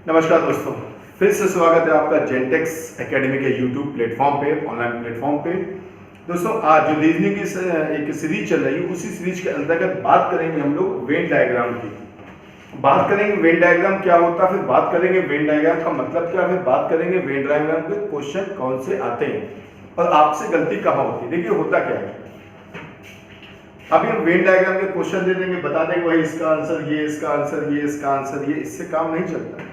नमस्कार दोस्तों, फिर से स्वागत है आपका जेंटेक्स एकेडमी के यूट्यूब प्लेटफॉर्म पे, ऑनलाइन प्लेटफॉर्म पे। दोस्तों, आज जो रीजनिंग की एक सीरीज चल रही है, उसी सीरीज के अंतर्गत बात करेंगे हम लोग वेन डायग्राम की। बात करेंगे वेन डायग्राम क्या होता है, फिर बात करेंगे वेन डायग्राम का मतलब क्या है, फिर बात करेंगे वेन डायग्राम के क्वेश्चन कौन से आते हैं और आपसे गलती कहाँ होती है। देखिए होता क्या है, अभी हम वेन डायग्राम के क्वेश्चन दे देंगे, बता देंगे भाई इसका आंसर ये, इसका आंसर ये, इसका आंसर ये, इससे काम नहीं चलता।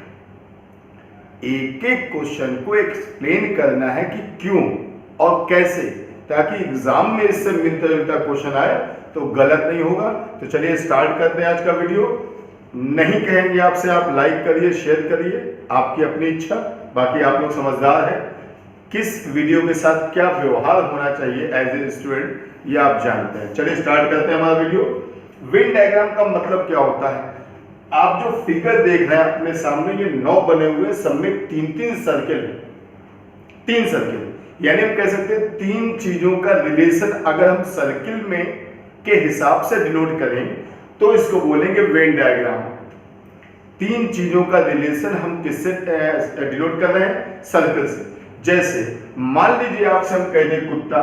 एक एक क्वेश्चन को एक्सप्लेन करना है कि क्यों और कैसे, ताकि एग्जाम में इससे मिलता जुलता क्वेश्चन आए तो गलत नहीं होगा। तो चलिए स्टार्ट करते हैं आज का वीडियो। नहीं कहेंगे आपसे आप लाइक करिए, शेयर करिए, आपकी अपनी इच्छा, बाकी आप लोग समझदार हैं। किस वीडियो के साथ क्या व्यवहार होना चाहिए एज ए स्टूडेंट, ये आप जानते हैं। चलिए स्टार्ट करते हैं हमारा वीडियो। वेन डायग्राम का मतलब क्या होता है, आप जो फिगर देख रहे हैं अपने सामने, ये 9 बने हुए, सब में 3-3 सर्किल है। 3 सर्किल यानी हम कह सकते हैं 3 चीजों का रिलेशन अगर हम सर्किल में के हिसाब से डिनोट करें तो इसको बोलेंगे वेन डायग्राम। 3 चीजों का रिलेशन हम किससे डिनोट कर रहे हैं, सर्किल से। जैसे मान लीजिए आपसे हम कह दें कुत्ता,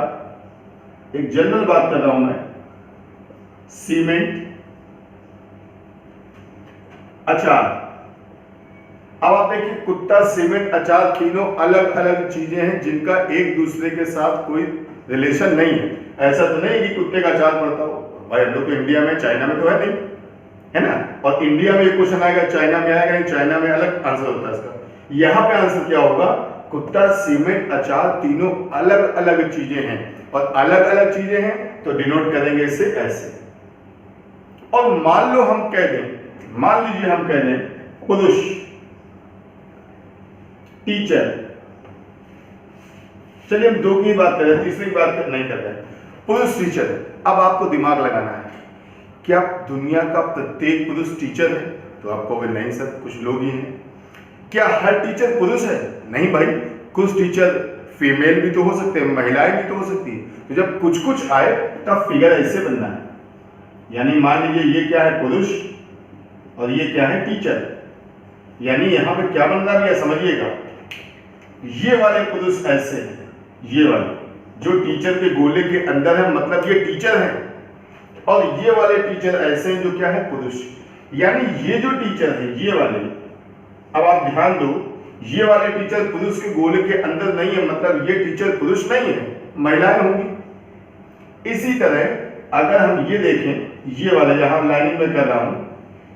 एक जनरल बात कर रहा हूं मैं, सीमेंट, अचार। अब आप देखिए कुत्ता, सीमेंट, अचार तीनों अलग अलग चीजें हैं जिनका एक दूसरे के साथ कोई रिलेशन नहीं है। ऐसा तो नहीं कि कुत्ते का अचार पड़ता हो, भाई हम लोग तो इंडिया में, चाइना में तो है नहीं, है ना। और इंडिया में एक क्वेश्चन आएगा, चाइना में आएगा नहीं, चाइना में अलग आंसर होता है इसका। यहां पे आंसर क्या होगा, कुत्ता, सीमेंट, अचार तीनों अलग अलग चीजें हैं, और अलग अलग चीजें हैं तो डिनोट करेंगे इसे ऐसे। और मान लो हम कह दें, मान लीजिए हम कह दें पुरुष, टीचर। चलिए हम 2 की बात करें, तीसरी की बात नहीं कर रहे हैं। पुरुष टीचर। अब आपको दिमाग लगाना है, क्या दुनिया का प्रत्येक पुरुष टीचर है? तो आपको अगर नहीं सर, कुछ लोग ही हैं। क्या हर टीचर पुरुष है? नहीं भाई, कुछ टीचर फीमेल भी तो हो सकते हैं, महिलाएं भी तो हो सकती है। तो जब कुछ कुछ आए तब फिगर ऐसे बनना है। यानी मान लीजिए ये क्या है, पुरुष, और ये क्या है, टीचर। यानी यहां पे क्या बन रहा है समझिएगा, ये वाले पुरुष ऐसे हैं, ये वाले जो टीचर के गोले के अंदर है, मतलब ये टीचर है। और ये वाले टीचर ऐसे हैं जो क्या है, पुरुष। यानी ये जो टीचर है, ये वाले, अब आप ध्यान दो, ये वाले टीचर पुरुष के गोले के अंदर नहीं है, मतलब ये टीचर पुरुष नहीं है, महिलाएं होंगी। इसी तरह अगर हम ये देखें, ये वाला जहां लाइनिंग में कर रहा हूं,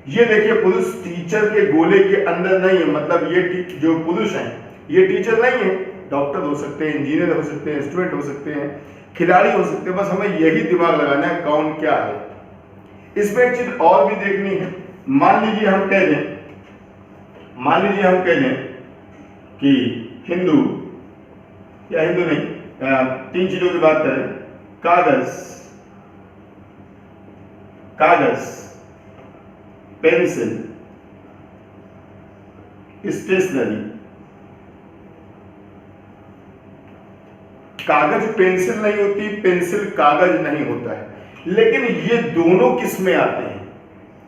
ये देखिए पुरुष टीचर के गोले के अंदर नहीं है, मतलब ये जो पुरुष हैं ये टीचर नहीं है। डॉक्टर हो सकते हैं, इंजीनियर हो सकते हैं, स्टूडेंट हो सकते हैं, खिलाड़ी हो सकते हैं। बस हमें यही दिमाग लगाना है कौन क्या है। इसमें एक चीज और भी देखनी है। मान लीजिए हम कह दें, मान लीजिए हम कह दें कि हिंदू, या हिंदू नहीं, 3 चीजों की बात करें, कागज, कागज, पेंसिल, स्टेशनरी। कागज पेंसिल नहीं होती, पेंसिल कागज नहीं होता है, लेकिन ये दोनों किस में आते हैं,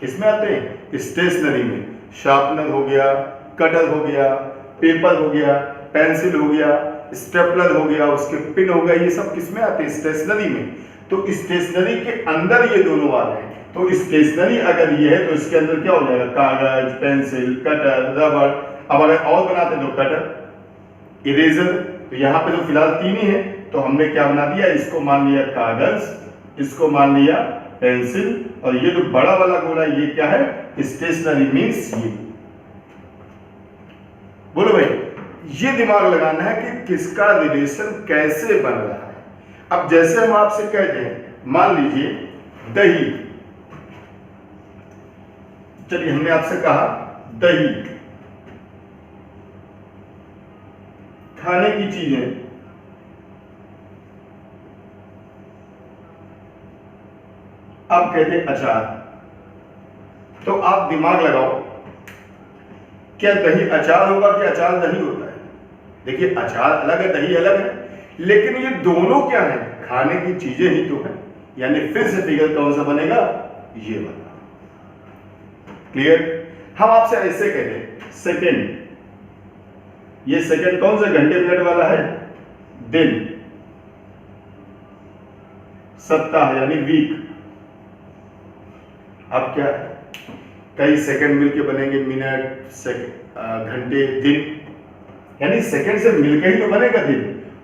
किस में आते हैं, स्टेशनरी में। शार्पनर हो गया, कटर हो गया, पेपर हो गया, पेंसिल हो गया, स्टेपलर हो गया, उसके पिन हो गया, ये सब किस में आते हैं, स्टेशनरी में। तो स्टेशनरी के अंदर ये दोनों आ रहे हैं। तो स्टेशनरी अगर ये है तो इसके अंदर क्या हो जाएगा, कागज, पेंसिल, कटर, रबड़। अब अगर और बनाते तो कटर, इरेजर। तो यहाँ पे तो फिलहाल 3 ही है, तो हमने क्या बना दिया, इसको मान लिया कागज, इसको मान लिया पेंसिल, और ये जो बड़ा वाला गोला ये क्या है, स्टेशनरी मीन्स ये। बोलो भाई, ये दिमाग लगाना है कि किसका रिलेशन कैसे बन रहा है। अब जैसे हम आपसे कहते हैं, मान लीजिए दही, चलिए हमने आपसे कहा दही, खाने की चीजें, अब कहते हैं अचार। तो आप दिमाग लगाओ, क्या दही अचार होगा कि अचार दही होता है? देखिए अचार अलग है, दही अलग है, लेकिन ये दोनों क्या है, खाने की चीजें ही तो है। यानी फिर से फिगर कौन सा बनेगा, ये वाला। क्लियर? हम आपसे ऐसे कहते हैं सेकेंड, ये सेकेंड कौन सा घंटे मिनट वाला है, दिन, सप्ताह यानी वीक। अब क्या कई सेकंड मिलके बनेंगे मिनट, घंटे, दिन, यानी सेकंड से मिलकर ही तो बनेगा दिन,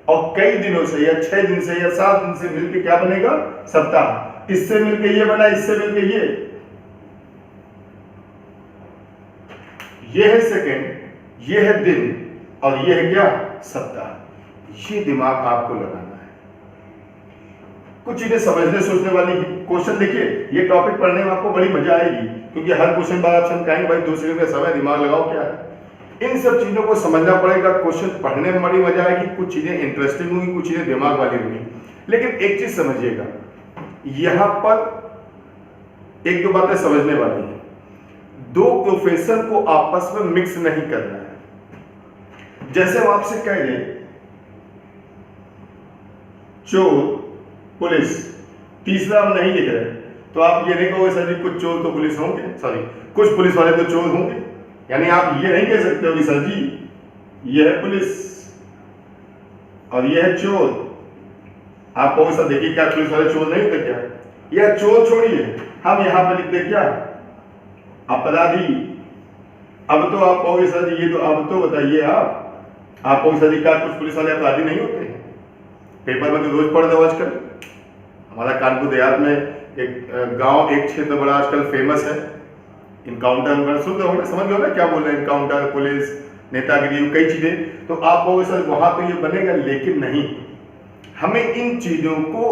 और कई दिनों से या 6 दिन से या 7 दिन से मिलके क्या बनेगा, सप्ताह। इससे मिलके ये बना, इससे मिलके ये है सेकंड, ये है दिन, और ये है क्या, सप्ताह। ये दिमाग आपको लगाना है। कुछ चीजें समझने सोचने वाली क्वेश्चन देखिए, ये टॉपिक पढ़ने में आपको बड़ी मजा आएगी, क्योंकि हर क्वेश्चन बाद आप कहेंगे भाई 2 सेकंड का समय, दिमाग लगाओ क्या है। इन सब चीजों को समझना पड़ेगा। क्वेश्चन पढ़ने में बड़ी मजा आएगी, कुछ चीजें इंटरेस्टिंग होंगी, कुछ चीजें दिमाग वाली होंगी। लेकिन एक चीज समझिएगा, यहां पर एक दो बातें समझने वाली है। दो प्रोफेशन को आपस में मिक्स नहीं करना है। जैसे हम आपसे कह रहे चोर, पुलिस, तीसरा हम नहीं लिख रहे, तो आप ये नहीं कहोगे सर जी कुछ चोर तो पुलिस होंगे, सॉरी कुछ पुलिस वाले तो चोर होंगे, यानी आप ये नहीं कह सकते हो कि सर जी ये है पुलिस और ये है चोर। आप कहोगे सर देखिए क्या पुलिस वाले चोर नहीं होते क्या, यह चोर छोड़िए, हम यहां पर लिखते क्या, अपराधी। अब तो आप कहोगे सर जी ये तो, अब तो बताइए आप कहोगे सर जी क्या कुछ पुलिस वाले अपराधी नहीं होते, पेपर में तो रोज पढ़ दो। आजकल हमारा कानपुर देहात में एक गांव, एक क्षेत्र बड़ा आजकल फेमस है, इनकाउंटर सुन रहे हो, समझ लो ना क्या बोल रहे हैं, इनकाउंटर, पुलिस, नेतागिरी, कई चीजें। तो आप कहोगे सर वहां तो ये बनेगा, लेकिन नहीं, हमें इन चीजों को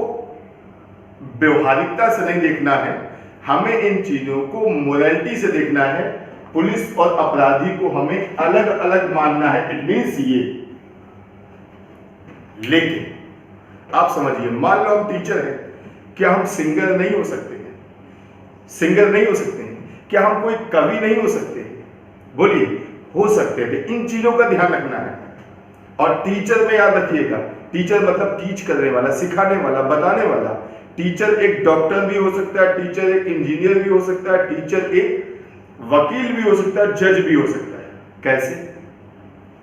व्यवहारिकता से नहीं देखना है, हमें इन चीजों को मोरालिटी से देखना है। पुलिस और अपराधी को हमें अलग अलग मानना है, इट मीन्स ये। लेकिन आप समझिए, मान लो हम टीचर हैं, क्या हम सिंगर नहीं हो सकते हैं? सिंगर नहीं हो सकते हैं? क्या हम कोई कवि नहीं हो सकते? बोलिए, हो सकते थे। इन चीजों का ध्यान रखना है। और टीचर में याद रखिएगा, टीचर मतलब टीच करने वाला, सिखाने वाला, बताने वाला। टीचर एक डॉक्टर भी हो सकता है, टीचर एक इंजीनियर भी हो सकता है, टीचर एक वकील भी हो सकता है, जज भी हो सकता है। कैसे?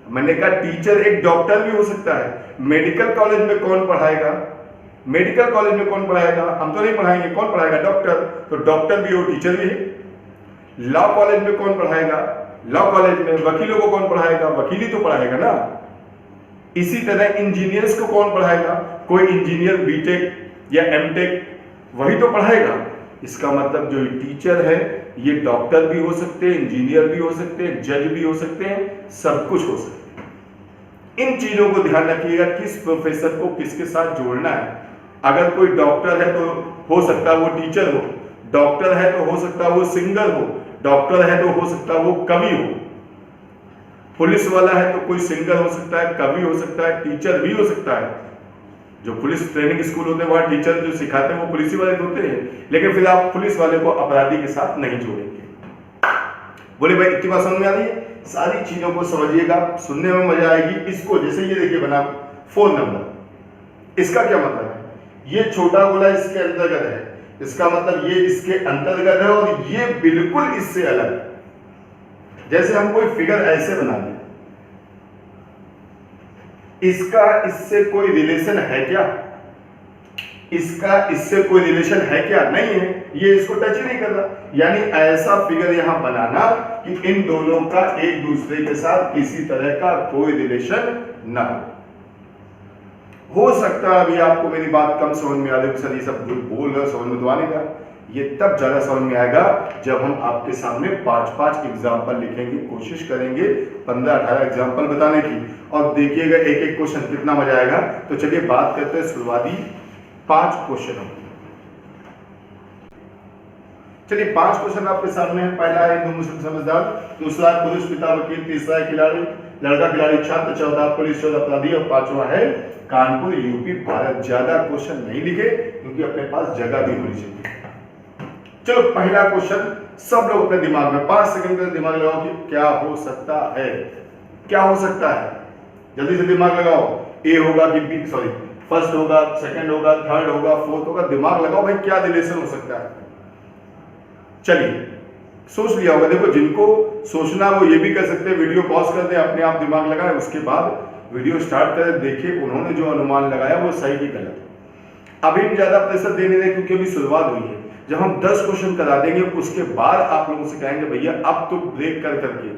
मैंने कहा टीचर एक डॉक्टर भी हो सकता है। मेडिकल कॉलेज में कौन पढ़ाएगा? मेडिकल कॉलेज में कौन पढ़ाएगा? हम तो नहीं पढ़ाएंगे, कौन पढ़ाएगा? डॉक्टर। तो डॉक्टर भी हो, टीचर भी है। लॉ कॉलेज में कौन पढ़ाएगा? लॉ कॉलेज में। वकीलों को कौन पढ़ाएगा? वकील ही तो पढ़ाएगा ना। इसी तरह इंजीनियर्स को कौन पढ़ाएगा? कोई इंजीनियर बीटेक या एमटेक वही तो पढ़ाएगा। इसका मतलब जो टीचर है ये डॉक्टर भी हो सकते हैं, इंजीनियर भी हो सकते हैं, जज भी हो सकते हैं, सब कुछ हो सकते हैं। इन चीजों को ध्यान रखिएगा, किस प्रोफेसर को किसके साथ जोड़ना है। अगर कोई डॉक्टर है तो हो सकता है वो टीचर हो, डॉक्टर है तो हो सकता है वो सिंगर हो, डॉक्टर है तो हो सकता है वो कवि हो, पुलिस वाला है तो कोई सिंगर हो सकता है, कवि हो सकता है, टीचर भी हो सकता है। जो पुलिस ट्रेनिंग स्कूल होते हैं वहां टीचर जो सिखाते हैं वो पुलिस वाले होते हैं, लेकिन फिर आप पुलिस वाले को अपराधी के साथ नहीं जोड़ेंगे। बोले भाई इतनी बात समझ में आ रही है? सारी चीजों को समझिएगा, सुनने में मजा आएगी। इसको जैसे ये देखिए बना 4 नंबर, इसका क्या मतलब है? ये छोटा गोला इसके अंतर्गत है, इसका मतलब ये इसके अंतर्गत है और ये बिल्कुल इससे अलग है। जैसे हम कोई फिगर ऐसे बना दें, इसका इससे कोई रिलेशन है क्या? इसका इससे कोई रिलेशन है क्या? नहीं है, ये इसको टच ही नहीं कर रहा। यानी ऐसा फिगर यहां बनाना कि इन दोनों का एक दूसरे के साथ किसी तरह का कोई रिलेशन ना हो सकता है अभी आपको मेरी बात कम समझ में आ रही है, सर ये सब बोल रहे समझ में तो आने का। ये तब ज्यादा समझ में आएगा जब हम आपके सामने 5-5 एग्जाम्पल लिखेंगे, कोशिश करेंगे 15-18 एग्जाम्पल बताने की। और देखिएगा एक एक क्वेश्चन कितना मजा आएगा। तो चलिए बात करते हैं शुरुआती 5 क्वेश्चनों। चलिए 5 क्वेश्चन आपके सामने है। पहला है हिंदू मुस्लिम समझदार, दूसरा है पुरुष पिता वकील, तीसरा है खिलाड़ी, लड़का खिलाड़ी छात्र, चौथा पुलिस, चौथा अपराधी और 5वां है कानपुर यूपी भारत। ज्यादा क्वेश्चन नहीं लिखे क्योंकि अपने पास जगह भी होनी चाहिए। चलो पहला क्वेश्चन सब लोग अपने दिमाग में 5 सेकंड का दिमाग लगाओ कि क्या हो सकता है। क्या हो सकता है? जल्दी से दिमाग लगाओ। ए होगा कि बी, सॉरी फर्स्ट होगा, सेकंड होगा, थर्ड होगा, फोर्थ होगा। दिमाग लगाओ भाई क्या रिलेशन हो सकता है। चलिए सोच लिया होगा। देखो जिनको सोचना वो ये भी कर सकते हैं, वीडियो पॉज कर दें, अपने आप दिमाग लगाए, उसके बाद वीडियो स्टार्ट करें, देखें उन्होंने जो अनुमान लगाया वो सही कि गलत। अभी भी ज्यादा प्रेशर देने दें क्योंकि अभी शुरुआत हुई है। जब हम 10 क्वेश्चन करा देंगे उसके बाद आप लोगों से कहेंगे भैया अब तो ब्रेक कर करके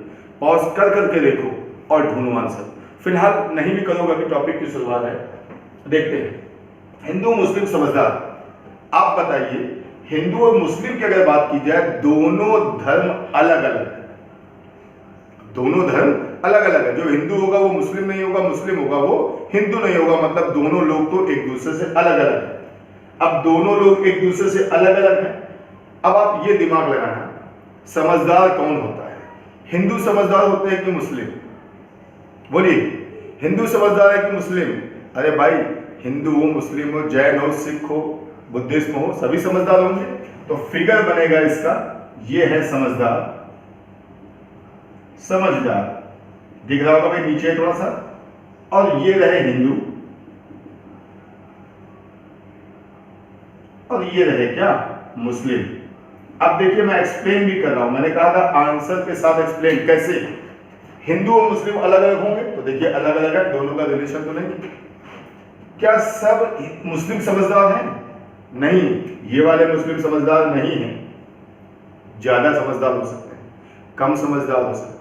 पॉज कर करके देखो और ढूंढो आंसर। फिलहाल नहीं भी करूंगा कि टॉपिक की शुरुआत है। देखते हैं हिंदू मुस्लिम समझदार। आप बताइए हिंदू और मुस्लिम की अगर बात की जाए, दोनों धर्म अलग अलग है, दोनों धर्म अलग अलग है। जो हिंदू होगा वो मुस्लिम नहीं होगा, मुस्लिम होगा वो हिंदू नहीं होगा, मतलब दोनों लोग तो एक दूसरे से अलग अलग है। अब दोनों लोग एक दूसरे से अलग अलग हैं। अब आप ये दिमाग लगाना, समझदार कौन होता है? हिंदू समझदार होते हैं कि मुस्लिम? बोलिए, हिंदू समझदार है कि मुस्लिम? अरे भाई, हिंदू हो, मुस्लिम हो, जैन हो, सिख हो, बुद्धिस्ट हो, सभी समझदार होंगे। तो फिगर बनेगा इसका, ये है समझदार। समझदार दिख रहा होगा भाई नीचे थोड़ा सा, और ये रहे हिंदू, और ये रहे क्या? मुस्लिम। अब देखिए मैं एक्सप्लेन भी कर रहा हूं, मैंने कहा था आंसर के साथ एक्सप्लेन कैसे। हिंदू और मुस्लिम अलग अलग होंगे, तो देखिए अलग अलग है, दोनों का रिलेशन तो नहीं। क्या सब मुस्लिम समझदार हैं? नहीं, ये वाले मुस्लिम समझदार नहीं हैं, ज्यादा समझदार हो सकते हैं, कम समझदार हो सकते हैं।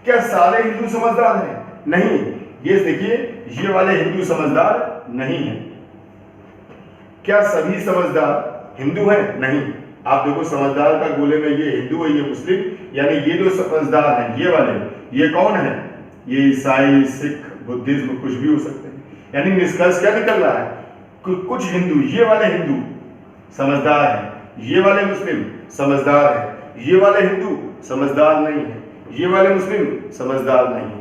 क्या सारे हिंदू समझदार हैं? नहीं, ये देखिए ये वाले हिंदू समझदार नहीं हैं। क्या सभी समझदार हिंदू हैं? नहीं। आप देखो समझदार का गोले में ये हिंदू है, ये मुस्लिम, यानी ये जो समझदार हैं ये वाले, ये कौन है? ये ईसाई, सिख, बुद्धिज्म, कुछ भी हो सकते हैं। यानी निष्कर्ष क्या निकल रहा है? कुछ हिंदू, ये वाले हिंदू समझदार हैं, ये वाले मुस्लिम समझदार हैं, ये वाले हिंदू समझदार नहीं है, ये वाले मुस्लिम समझदार नहीं है।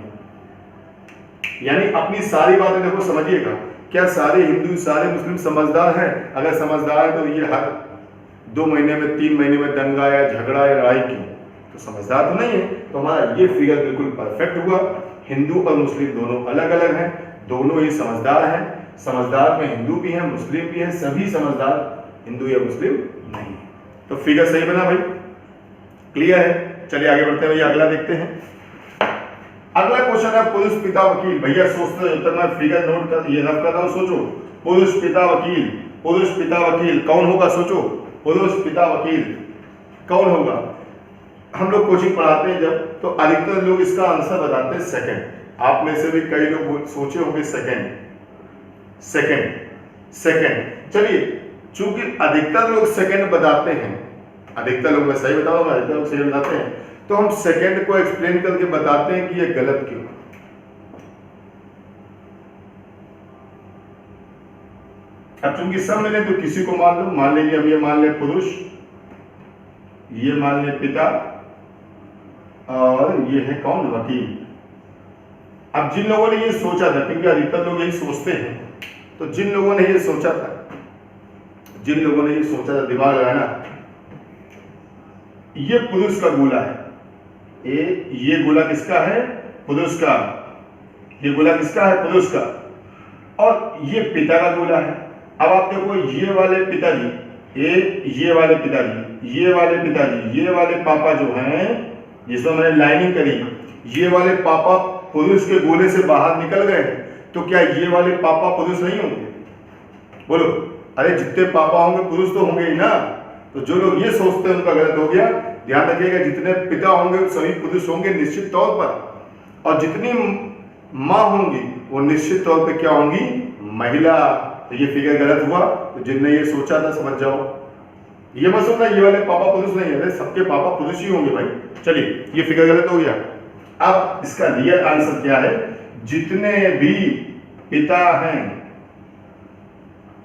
यानी अपनी सारी बातें देखो समझिएगा, क्या सारे हिंदू सारे मुस्लिम समझदार हैं? अगर समझदार है तो ये हर 2 महीने में 3 महीने में दंगा या झगड़ा या लड़ाई क्यों? तो समझदार तो नहीं है। तो हमारा ये फिगर बिल्कुल परफेक्ट हुआ। हिंदू और मुस्लिम दोनों अलग अलग हैं, दोनों ही समझदार हैं। समझदार में हिंदू भी हैं, मुस्लिम भी हैं, सभी समझदार हिंदू या मुस्लिम नहीं है। तो फिगर सही बना भाई, क्लियर है? चलिए आगे बढ़ते हैं भैया, अगला देखते हैं। अगला क्वेश्चन है पुरुष पिता वकील। भैया सोचते हो, जब तक मैं फिगर नोट कर ये रफ कर रहा हूं, सोचो पुरुष पिता वकील, पुरुष पिता वकील कौन होगा? सोचो पुरुष पिता वकील कौन होगा? हम लोग कोचिंग पढ़ाते हैं जब, तो अधिकतर लोग इसका आंसर बताते हैं सेकंड। आप में से भी कई लोग सोचे होंगे सेकंड सेकंड सेकंड। चलिए, चूंकि अधिकतर लोग सेकंड बताते हैं, अधिकतर लोग, मैं सही बता रहा हूं, अधिकतर लोग सही बताते हैं, तो हम सेकंड को एक्सप्लेन करके बताते हैं कि ये गलत क्यों। अब चूंकि सब मिले तो किसी को मान लो, मान लीजिए अब ये मान ले पुरुष, ये मान ले पिता, और ये है कौन? वकील। अब जिन लोगों ने ये सोचा था, क्योंकि अधिकतर लोग यही सोचते हैं, तो जिन लोगों ने ये सोचा था, जिन लोगों ने ये सोचा था, दिमाग लगाना, ये पुरुष का गोला है, ये गोला किसका है? पुरुष का। ये गोला किसका है? पुरुष का। और ये पिता का गोला है। अब आप देखो ये वाले पिताजी, ये वाले पिताजी, ये वाले पिताजी, ये वाले पापा जो हैं, जिसमें मैंने लाइनिंग करी, ये वाले पापा पुरुष के गोले से बाहर निकल गए, तो क्या ये वाले पापा पुरुष नहीं होंगे? बोलो, अरे जितने पापा होंगे पुरुष तो होंगे ही ना। तो जो लोग ये सोचते हैं उनका गलत हो गया। ध्यान रखिएगा, जितने पिता होंगे सभी पुरुष होंगे निश्चित तौर पर, और जितनी माँ होंगी वो निश्चित तौर पे क्या होंगी? महिला। तो ये फिगर गलत हुआ। तो जिनने ये सोचा था समझ जाओ, ये मत सोचना ये वाले पापा पुरुष नहीं है, सबके पापा पुरुष ही होंगे भाई। चलिए, ये फिगर गलत हो गया। अब इसका रियल आंसर क्या है? जितने भी पिता हैं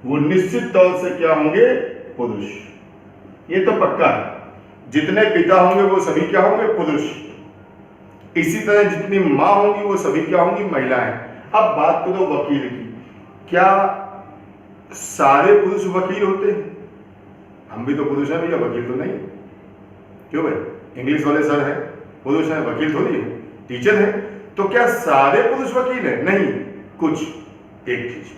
वो निश्चित तौर से क्या होंगे? पुरुष। ये तो पक्का है, जितने पिता होंगे वो सभी क्या होंगे? पुरुष। इसी तरह जितनी मां होंगी वो सभी क्या होंगी? महिलाएं। अब बात करो वकील की, क्या सारे पुरुष वकील होते हैं? हम भी तो पुरुष हैं भैया, वकील तो नहीं। क्यों भाई? इंग्लिश वाले सर हैं, पुरुष हैं, वकील थोड़ी है, टीचर है। तो क्या सारे पुरुष वकील हैं? नहीं, कुछ, एक चीज।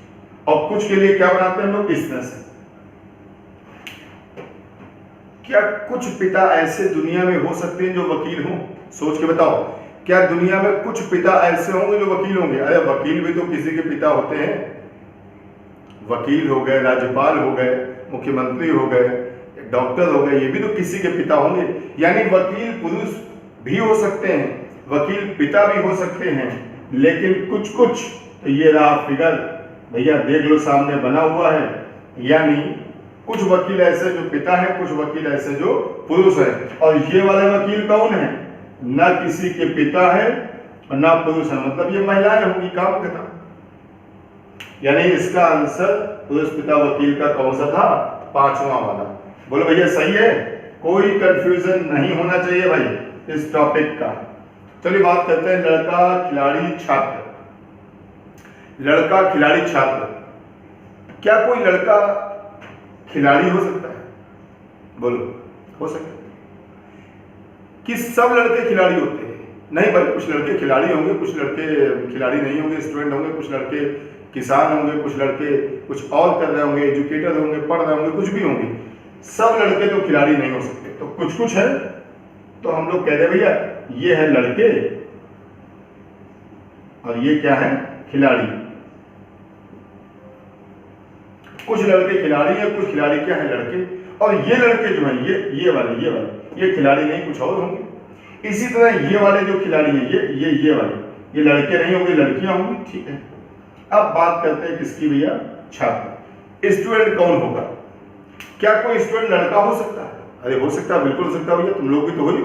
और कुछ के लिए क्या बनाते हैं हम लोग? इस तरह से क्या कुछ पिता ऐसे दुनिया में हो सकते हैं जो वकील हों? सोच के बताओ, क्या दुनिया में कुछ पिता ऐसे होंगे जो वकील होंगे? अरे वकील भी तो किसी के पिता होते हैं। वकील हो गए, राज्यपाल हो गए, मुख्यमंत्री हो गए, डॉक्टर हो गए, ये भी तो किसी के पिता होंगे। यानी वकील पुरुष भी हो सकते हैं, वकील पिता भी हो सकते हैं, लेकिन कुछ कुछ, तो ये रहा फिगर भैया देख लो सामने बना हुआ है। यानी कुछ वकील ऐसे जो पिता है, कुछ वकील ऐसे जो पुरुष है। और ये वाले वकील कौन है? ना किसी के पिता है और ना पुरुष है, मतलब ये महिलाएं होंगी। काम खत्म। यानी इसका आंसर पुरुष पिता वकील का कौन सा था? पांचवा वाला। बोलो भैया सही है, कोई कंफ्यूजन नहीं होना चाहिए भाई इस टॉपिक का। चलिए बात करते हैं लड़का खिलाड़ी छात्र। लड़का खिलाड़ी छात्र, क्या कोई लड़का खिलाड़ी हो सकता है? बोलो, हो सकता है? कि सब लड़के खिलाड़ी होते हैं? नहीं भाई, कुछ लड़के खिलाड़ी होंगे, कुछ लड़के खिलाड़ी नहीं होंगे, स्टूडेंट होंगे, कुछ लड़के किसान होंगे, कुछ लड़के कुछ और कर रहे होंगे, एजुकेटर होंगे, पढ़ रहे होंगे, कुछ भी होंगे। सब लड़के तो खिलाड़ी नहीं हो सकते। तो कुछ कुछ है, तो हम लोग कह रहे भैया ये है लड़के और ये क्या है? खिलाड़ी। कुछ लड़के खिलाड़ी हैं, कुछ खिलाड़ी क्या है? लड़के। और ये लड़के जो हैं, ये वाले ये खिलाड़ी नहीं, कुछ और होंगे। इसी तरह ये वाले जो खिलाड़ी हैं, ये वाले, ये लड़के नहीं होंगे, लड़कियां होंगी। ठीक है, अब बात करते हैं किसकी भैया? छात्र। स्टूडेंट कौन होगा? क्या कोई स्टूडेंट लड़का हो सकता है? अरे हो सकता है, बिल्कुल हो सकता है भैया, तुम लोग भी तो हो ही।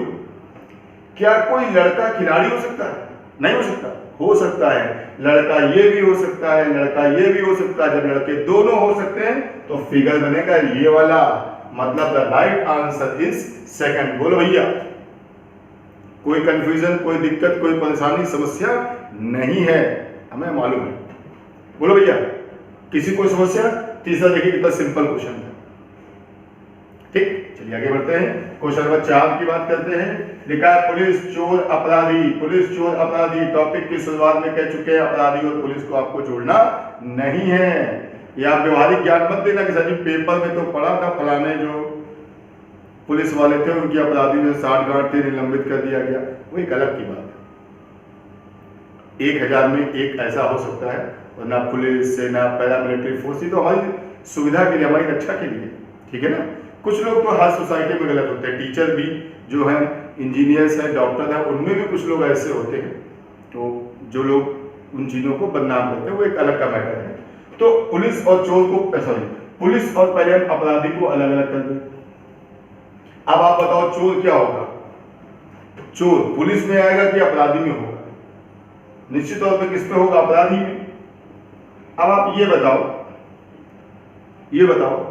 क्या कोई लड़का खिलाड़ी हो सकता है? नहीं हो सकता। हो सकता है, लड़का ये भी हो सकता है, लड़का ये भी हो सकता है। जब लड़के दोनों हो सकते हैं तो फिगर बनेगा ये वाला, मतलब the right answer is second. बोलो भैया, कोई कंफ्यूजन, कोई दिक्कत, कोई परेशानी, समस्या नहीं है, हमें मालूम है। बोलो भैया, किसी कोई समस्या? तीसरा देखिए कितना सिंपल क्वेश्चन है। ठीक, चलिए आगे बढ़ते हैं। क्वेश्चन नंबर 4 की बात करते हैं। लिखा है पुलिस चोर अपराधी। पुलिस चोर अपराधी टॉपिक की शुरुआत में कह चुके हैं, अपराधी और पुलिस को आपको जोड़ना नहीं है। ये आप व्यवहारिक ज्ञान मत देना कि सर जी पेपर में तो पढ़ा था, फलाने जो पुलिस वाले थे उनकी अपराधी में 60 गांठ थे, निलंबित कर दिया गया। वो एक अलग की बात है। 1000 में एक ऐसा हो सकता है, और ना पुलिस सेना पैरामिलिट्री फोर्स, तो हमारी सुविधा के लिए, हमारी रक्षा के लिए, ठीक है ना। कुछ लोग तो हर सोसाइटी में गलत होते हैं, टीचर भी जो हैं, इंजीनियर्स हैं, डॉक्टर हैं, उनमें भी कुछ लोग ऐसे होते हैं, तो जो लोग उन चीज़ों को बदनाम करते हैं, वो एक अलग का मैटर है। तो पुलिस और चोर को, सॉरी, पुलिस और पहले हम अपराधी को अलग अलग कर दें। अब आप बताओ चोर क्या होगा? चोर पुलिस में आएगा कि अपराधी में होगा? निश्चित तौर पर किस पे होगा? अपराधी में। अब आप ये बताओ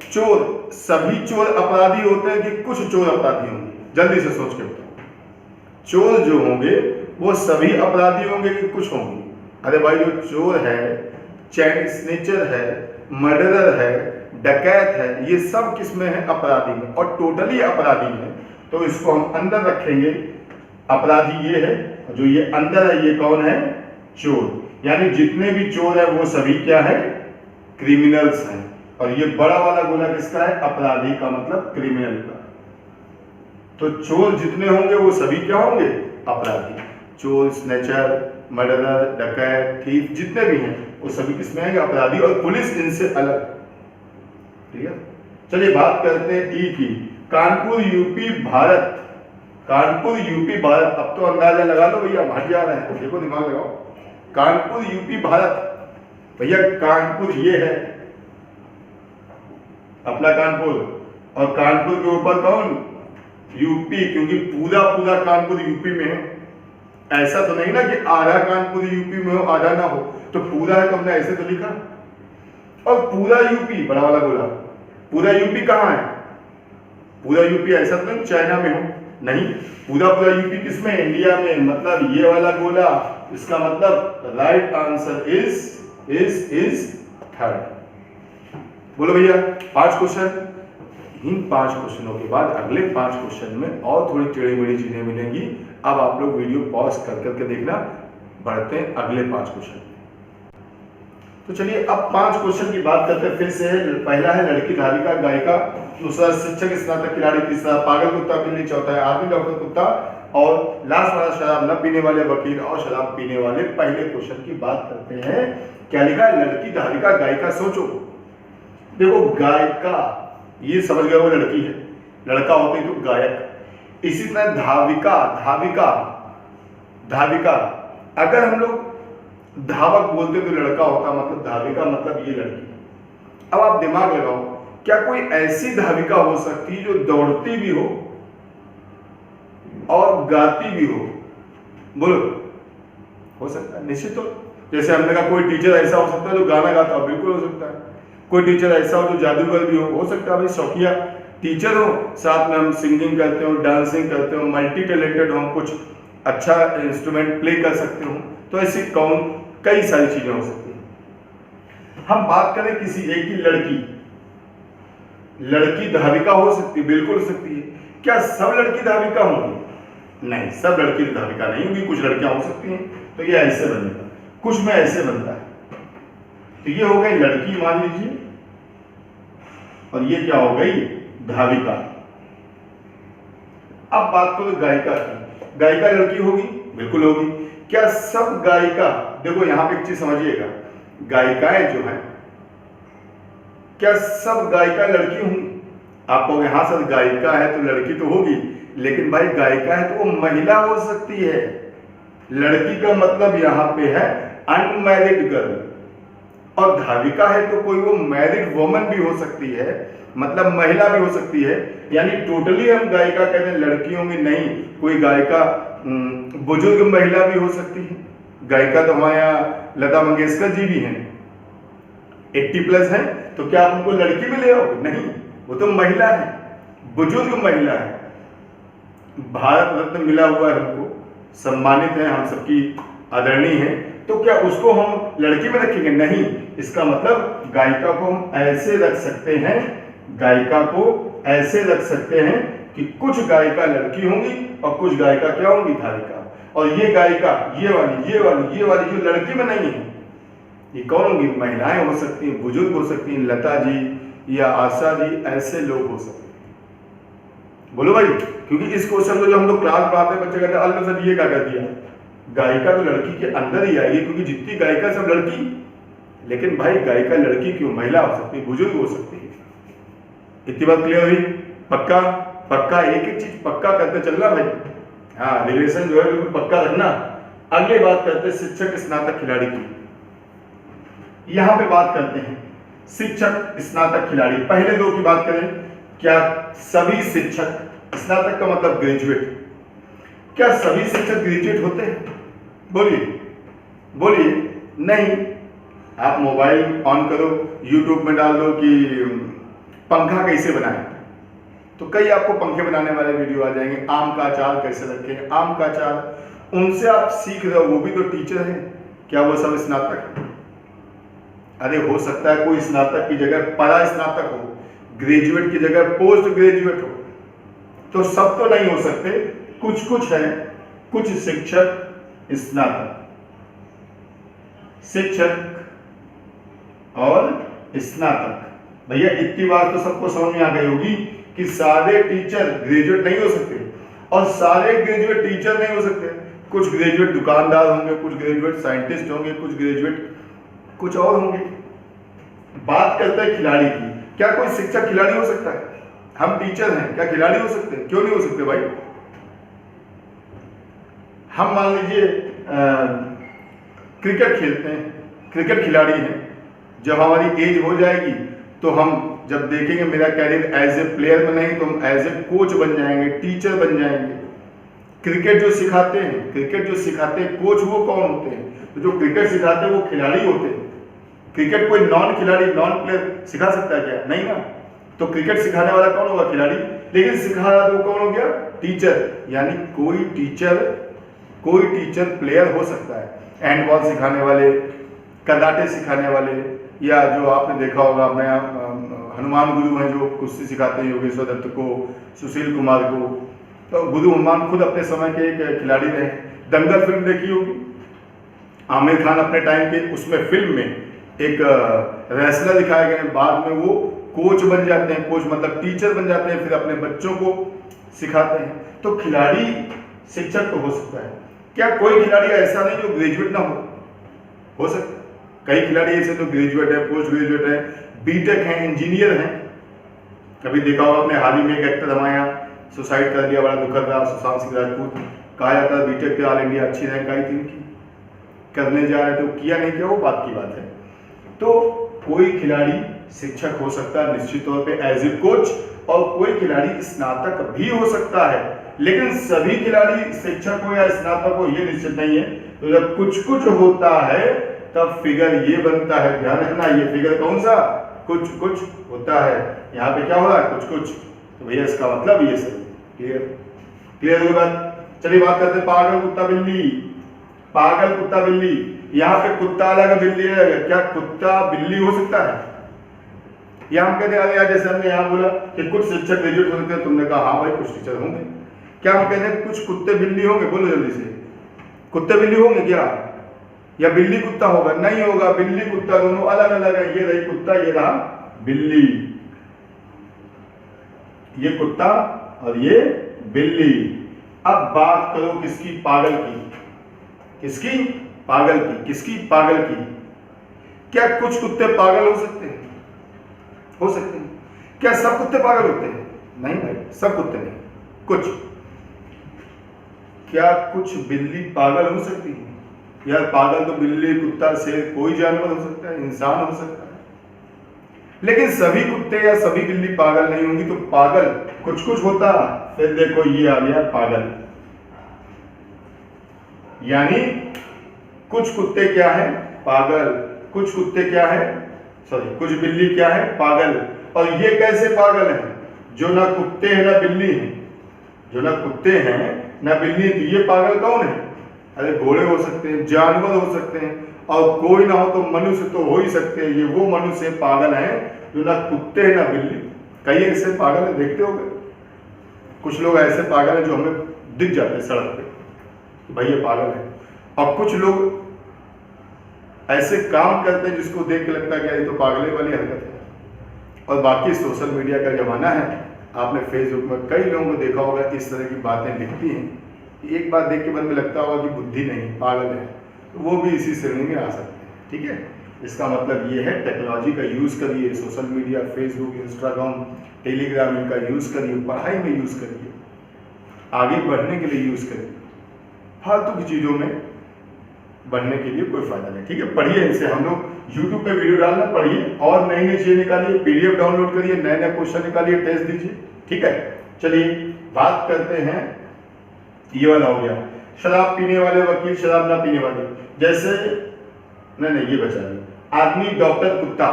चोर, सभी चोर अपराधी होते हैं कि कुछ चोर अपराधी होंगे? जल्दी से सोच के बताओ। चोर जो होंगे वो सभी अपराधी होंगे कि कुछ होंगे? अरे भाई, जो चोर है, चैन स्नेचर है, मर्डरर है, डकैत है, ये सब किसमें है? अपराधी में। और टोटली अपराधी है, तो इसको हम अंदर रखेंगे। अपराधी ये है, जो ये अंदर है ये कौन है? चोर। यानी जितने भी चोर है वो सभी क्या है? क्रिमिनल्स हैं। और ये बड़ा वाला गोला किसका है? अपराधी का, मतलब क्रिमिनल का। तो चोर जितने होंगे वो सभी क्या होंगे? अपराधी। चोर, स्नेचर, मर्डरर, डकैत, थीफ, जितने भी हैं वो सभी किसमें आएंगे? अपराधी। और पुलिस इनसे अलग। ठीक है, चलिए बात करते हैं ई की। कानपुर यूपी भारत। कानपुर यूपी भारत, अब तो अंदाजा लगा लो भैया, भाग जा रहे हैं, देखो दिमाग लगाओ। कानपुर यूपी भारत, भैया कानपुर ये है अपना कानपुर, और कानपुर के ऊपर कौन? यूपी, क्योंकि पूरा कानपुर यूपी में है। ऐसा तो नहीं ना कि आधा कानपुर यूपी में हो आधा ना हो, तो पूरा है तो हमने ऐसे तो लिखा। और पूरा यूपी, बड़ा वाला गोला, पूरा यूपी कहाँ है? पूरा यूपी ऐसा तो नहीं चाइना में हो, नहीं, पूरा यूपी किसमें? इंडिया में। मतलब ये वाला गोला, इसका मतलब राइट आंसर इज थर्ड। बोलो भैया, 5 क्वेश्चन। इन 5 क्वेश्चनों के बाद अगले 5 क्वेश्चन में और थोड़ी टेढ़ी मेढ़ी चीजें मिलेंगी। अब आप लोग वीडियो पॉज कर करके देखना। बढ़ते हैं अगले 5 क्वेश्चन। तो चलिए अब 5 क्वेश्चन की बात करते हैं फिर से। पहला है लड़की धाविका गायिका, दूसरा शिक्षक स्नातक खिलाड़ी, तीसरा पागल कुत्ता बिल्ली, चौथा है आदमी डॉक्टर कुत्ता, और लास्ट वाला शराब न पीने वाले वकील और शराब पीने वाले। पहले क्वेश्चन की बात करते हैं। क्या लिखा है? लड़की धाविका गायिका। सोचो, देखो गायिका ये समझ गए वो लड़की है, लड़का होते तो गायक। इसी तरह धाविका, धाविका धाविका अगर हम लोग धावक बोलते तो लड़का होता, मतलब धाविका मतलब ये लड़की। अब आप दिमाग लगाओ, क्या कोई ऐसी धाविका हो सकती है जो दौड़ती भी हो और गाती भी हो? बोलो, हो सकता है निश्चित। तो जैसे हमने कहा कोई टीचर ऐसा हो सकता है जो गाना गाता हो, बिल्कुल हो सकता है। कोई टीचर ऐसा हो जो जादूगर भी हो सकता है। भाई शौकिया टीचर हो, साथ में हम सिंगिंग करते हो, डांसिंग करते हो, मल्टी टैलेंटेड हो, कुछ अच्छा इंस्ट्रूमेंट प्ले कर सकते हो, तो ऐसी कई सारी चीजें हो सकती हैं। हम बात करें किसी एक की लड़की, लड़की धाविका हो सकती है, बिल्कुल हो सकती है। क्या सब लड़की धाविका होंगी? नहीं, सब लड़की धाविका नहीं होंगी, कुछ लड़कियां हो सकती हैं। तो ये ऐसे बनेगा, कुछ में ऐसे बनता है। तो ये हो गई लड़की मान लीजिए, और ये क्या हो गई? धाविका। अब बात करो गायिका की। गायिका लड़की होगी? बिल्कुल होगी। क्या सब गायिका, देखो यहां पे एक चीज समझिएगा, गायिकाएं जो हैं, क्या सब गायिका लड़की होंगी? आप कहोगे हाँ सर गायिका है तो लड़की तो होगी, लेकिन भाई गायिका है तो वो महिला हो सकती है। लड़की का मतलब यहां पे है अनमैरिड गर्ल, और धाविका है तो कोई वो मैरिड वुमन भी हो सकती है, मतलब महिला भी हो सकती है। यानी टोटली हम गायिका कहते हैं लड़की होंगी नहीं, कोई गायिका बुजुर्ग महिला भी हो सकती है। गायिका तो हमारे यहाँ लता मंगेशकर जी भी हैं, 80+ हैं, तो क्या आप उनको लड़की में ले आओगे? नहीं, वो तो महिला है, बुजुर्ग महिला है। भारत रत्न मिला हुआ है हमको, सम्मानित है, हम सबकी आदरणीय है, तो क्या उसको हम लड़की में रखेंगे? नहीं। इसका मतलब गायिका को हम ऐसे रख सकते हैं, गायिका को ऐसे रख सकते हैं कि कुछ गायिका लड़की होंगी और कुछ गायिका क्या होंगी? धाविका। और ये गायिका ये वाली जो लड़की में नहीं है, ये कौन होंगी? महिलाएं हो सकती हैं, बुजुर्ग हो सकती हैं, लता जी या आशा जी, ऐसे लोग हो सकते हैं। बोलो भाई, क्योंकि इस क्वेश्चन को जो हम लोग क्लास पढ़ाते हैं बच्चे कहते हैं अल्लाह सर ये क्या कर दिया? गायिका तो लड़की के अंदर ही आएगी, क्योंकि जितनी गायिका सब लड़की। लेकिन भाई गायिका लड़की क्यों? महिला हो सकती है, बुजुर्ग हो सकती है। इतनी बात क्लियर हुई? पक्का पक्का, एक एक चीज पक्का करते चलना भाई। हाँ, रिलेशन जो है बिल्कुल पक्का रखना। अगली बात करते हैं शिक्षक स्नातक खिलाड़ी की। यहां पे बात करते हैं शिक्षक स्नातक खिलाड़ी। पहले दो की बात करें, क्या सभी शिक्षक, स्नातक का मतलब ग्रेजुएट, क्या सभी शिक्षक ग्रेजुएट होते हैं? बोलिए बोलिए। नहीं। आप मोबाइल ऑन करो, यूट्यूब में डाल दो कि पंखा कैसे बनाएं, तो कई आपको पंखे बनाने वाले वीडियो आ जाएंगे। आम का अचार कैसे रखें, आम का अचार, उनसे आप सीख रहे हो, वो भी तो टीचर हैं। क्या वो सब स्नातक? अरे हो सकता है कोई स्नातक की जगह परा स्नातक हो, ग्रेजुएट की जगह पोस्ट ग्रेजुएट हो, तो सब तो नहीं हो सकते, कुछ कुछ है। कुछ शिक्षक स्नातक, शिक्षक और स्नातक। भैया इतनी बात तो सबको समझ में आ गई होगी कि सारे टीचर ग्रेजुएट नहीं हो सकते और सारे ग्रेजुएट टीचर नहीं हो सकते। कुछ ग्रेजुएट दुकानदार होंगे, कुछ ग्रेजुएट साइंटिस्ट होंगे, कुछ ग्रेजुएट कुछ और होंगे। बात करते हैं खिलाड़ी की। क्या कोई शिक्षक खिलाड़ी हो सकता है? हम टीचर हैं, क्या खिलाड़ी हो सकते हैं? क्यों नहीं हो सकते भाई? हम मान लीजिए क्रिकेट खेलते हैं, क्रिकेट खिलाड़ी हैं। जब हमारी एज हो जाएगी तो हम जब देखेंगे मेरा कैरियर एज ए प्लेयर में नहीं, तो हम एज ए कोच बन जाएंगे, टीचर बन जाएंगे। क्रिकेट जो सिखाते हैं कोच, वो कौन होते हैं? तो जो क्रिकेट सिखाते हैं वो खिलाड़ी होते हैं। क्रिकेट कोई नॉन खिलाड़ी, नॉन प्लेयर सिखा सकता है क्या? नहीं ना। तो क्रिकेट सिखाने वाला कौन होगा? खिलाड़ी। लेकिन सिखा रहा तो कौन हो गया? टीचर। यानी कोई टीचर प्लेयर हो सकता है। हैंडबॉल सिखाने वाले, कराटे सिखाने वाले, या जो आपने देखा होगा अपने हनुमान गुरु हैं जो कुश्ती सिखाते हैं, योगेश्वर दत्त को, सुशील कुमार को। तो गुरु हनुमान खुद अपने समय के एक खिलाड़ी रहे। दंगल फिल्म देखी होगी, आमिर खान अपने टाइम के उसमें फिल्म में एक रेसलर दिखाए गए हैं, बाद में वो कोच बन जाते हैं, कोच मतलब टीचर बन जाते हैं, फिर अपने बच्चों को सिखाते हैं। तो खिलाड़ी शिक्षक तो हो सकता है। क्या कोई खिलाड़ी ऐसा नहीं जो ग्रेजुएट ना हो सकता है। कई खिलाड़ी ऐसे जो ग्रेजुएट है, पोस्ट ग्रेजुएट है, बीटेक हैं, इंजीनियर हैं। कभी देखा होगा आपने, हाल ही में एक एक्टर हमारे यहाँ सुसाइड कर लिया, बड़ा दुखद रहा, सुशांत सिंह राजपूत। कहा जाता है बीटेक पे ऑल इंडिया अच्छी रैंक आई थी उनकी, करने जा रहे थे, किया नहीं किया वो बात की बात है। तो कोई खिलाड़ी शिक्षक हो सकता है निश्चित तौर पे एज ए कोच, और कोई खिलाड़ी स्नातक भी हो सकता है, लेकिन सभी खिलाड़ी शिक्षक हो या स्नातक हो ये निश्चित नहीं है। तो जब कुछ कुछ होता है तब फिगर ये बनता है, ध्यान रखना, ये फिगर कौन सा, कुछ कुछ होता है। यहाँ पे क्या हो रहा है, कुछ कुछ, तो भैया इसका मतलब ये सब क्लियर होगा। चलिए बात करते हैं पागल कुत्ता बिल्ली। पागल कुत्ता बिल्ली, यहाँ पे कुत्ता अलग बिल्ली अलग, क्या कुत्ता बिल्ली हो सकता है? या हम कहते हैं यार, जैसे हमने यहाँ बोला कि कुछ शिक्षक ग्रेजुएट हो सकते हैं, तुमने कहा हाँ भाई कुछ टीचर होंगे। क्या हम कहते हैं कुछ कुत्ते बिल्ली होंगे? बोलो जल्दी से, कुत्ते बिल्ली होंगे क्या? या बिल्ली कुत्ता होगा? नहीं होगा, बिल्ली कुत्ता दोनों अलग अलग है। ये रही कुत्ता, ये रहा बिल्ली, ये कुत्ता और ये बिल्ली। अब बात करो किसकी, पागल की। किसकी? पागल की। किसकी? पागल की। क्या कुछ कुत्ते पागल हो सकते हैं? हो सकते हैं। क्या सब कुत्ते पागल होते हैं? नहीं भाई, सब कुत्ते नहीं, कुछ। क्या कुछ बिल्ली पागल हो सकती है? यार पागल तो बिल्ली, कुत्ता, शेर, कोई जानवर हो सकता है, इंसान हो सकता है, लेकिन सभी कुत्ते या सभी बिल्ली पागल नहीं होंगी। तो पागल कुछ कुछ होता है। फिर देखो ये आ गया पागल, यानी कुछ कुत्ते क्या है, पागल। कुछ कुत्ते क्या है, सॉरी, कुछ बिल्ली क्या है, पागल। और ये कैसे पागल है? जो ना कुत्ते हैं ना बिल्ली हैं, जो ना कुत्ते हैं ना बिल्ली, तो ये पागल कौन है? अरे घोड़े हो सकते हैं, जानवर हो सकते हैं, और कोई ना हो तो मनुष्य तो हो ही सकते हैं। ये वो मनुष्य पागल हैं जो ना कुत्ते हैं ना बिल्ली। कई ऐसे पागल है, देखते हो गए, कुछ लोग ऐसे पागल हैं जो हमें दिख जाते हैं सड़क पे, भाई ये पागल है। और कुछ लोग ऐसे काम करते हैं जिसको देख के लगता है कि ये तो पागले वाली हरकत है। और बाकी सोशल मीडिया का जमाना है, आपने फेसबुक में कई लोगों को देखा होगा इस तरह की बातें लिखती हैं, एक बात देख के मन में लगता होगा कि बुद्धि नहीं, पागल है, तो वो भी इसी श्रेणी में आ सकते हैं। ठीक है, इसका मतलब ये है टेक्नोलॉजी का यूज़ करिए, social media, Facebook, Instagram, Telegram, इनका यूज़ करिए, पढ़ाई में यूज़ करिए, आगे बढ़ने के लिए यूज़ करिए, फालतू की चीज़ों में बढ़ने के लिए कोई फायदा नहीं। ठीक है, पढ़िए इनसे। हम लोग यूट्यूब पे वीडियो डालना, पढ़िए, और नई नई चीज़ें निकालिए, पीडीएफ डाउनलोड करिए, नए नए क्वेश्चन निकालिए, टेस्ट दीजिए। ठीक है, चलिए बात करते हैं, ये वाला हो गया शराब पीने वाले वकील, शराब ना पीने वाले। जैसे नहीं ये बचा नहीं, आदमी डॉक्टर कुत्ता।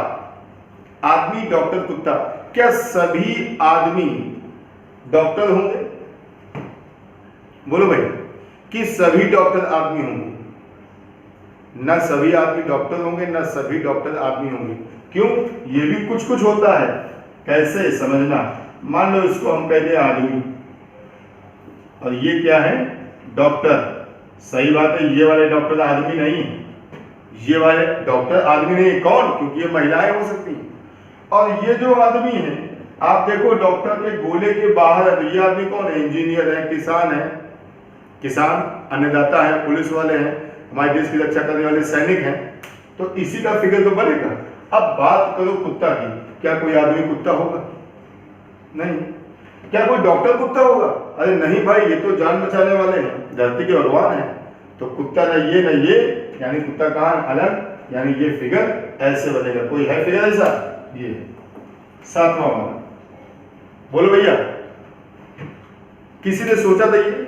आदमी डॉक्टर कुत्ता, क्या सभी आदमी डॉक्टर होंगे? बोलो भाई, कि सभी डॉक्टर आदमी होंगे? ना सभी आदमी डॉक्टर होंगे, ना सभी डॉक्टर आदमी होंगे। क्यों? ये भी कुछ कुछ होता है। कैसे समझना, मान लो इसको हम कहते हैं आदमी, और ये क्या है, डॉक्टर। सही बात है, ये वाले डॉक्टर आदमी नहीं है, ये वाले डॉक्टर आदमी नहीं है। कौन? क्योंकि ये महिलाएं हो सकती हैं। और ये जो आदमी है, आप देखो डॉक्टर के गोले के बाहर है, तो ये आदमी कौन है? इंजीनियर है, किसान है, किसान, अन्नदाता है, पुलिस वाले हैं, हमारे देश की रक्षा करने वाले सैनिक हैं। तो इसी का फिगर तो बनेगा। अब बात करो कुत्ता की, क्या कोई आदमी कुत्ता होगा? नहीं। क्या कोई डॉक्टर कुत्ता होगा? अरे नहीं भाई, ये तो जान बचाने वाले हैं, धरती के भगवान हैं। तो कुत्ता न ये, यानी कुत्ता कहाँ अलग, यानी ये फिगर ऐसे बनेगा। कोई है फिगर ऐसा? ये सातवां वाला, बोलो भैया। किसी ने सोचा था? ये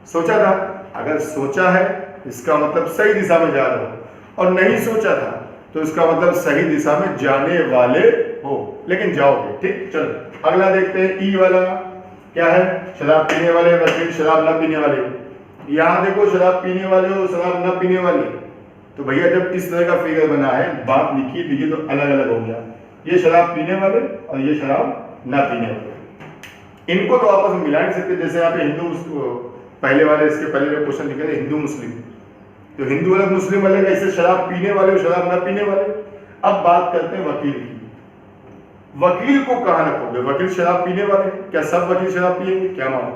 सोचा था? अगर सोचा है इसका मतलब सही दिशा में जा रहे हो, और नहीं सोचा था तो इसका मतलब सही दिशा में जाने वाले हो, लेकिन जाओगे। ठीक, चलो अगला देखते हैं। ई वाला क्या है? शराब पीने वाले वकील, शराब ना पीने वाले। यहाँ देखो, शराब पीने वाले हो, शराब ना पीने वाले। तो भैया जब इस तरह का फिगर बना है, बात लिखी लीजिए, तो अलग अलग हो गया। ये शराब पीने वाले और ये शराब ना पीने वाले, इनको तो आपस में मिला नहीं सकते। जैसे यहाँ पे हिंदू, पहले वाले, इसके पहले जो क्वेश्चन लिखे थे हिंदू मुस्लिम, तो हिंदू अलग मुस्लिम अलग, ऐसे शराब पीने वाले और शराब ना पीने वाले। अब बात करते हैं वकील की। वकील को कहां रखोगे? वकील शराब पीने वाले हैं? क्या सब वकील शराब पिएंगे? क्या मानो?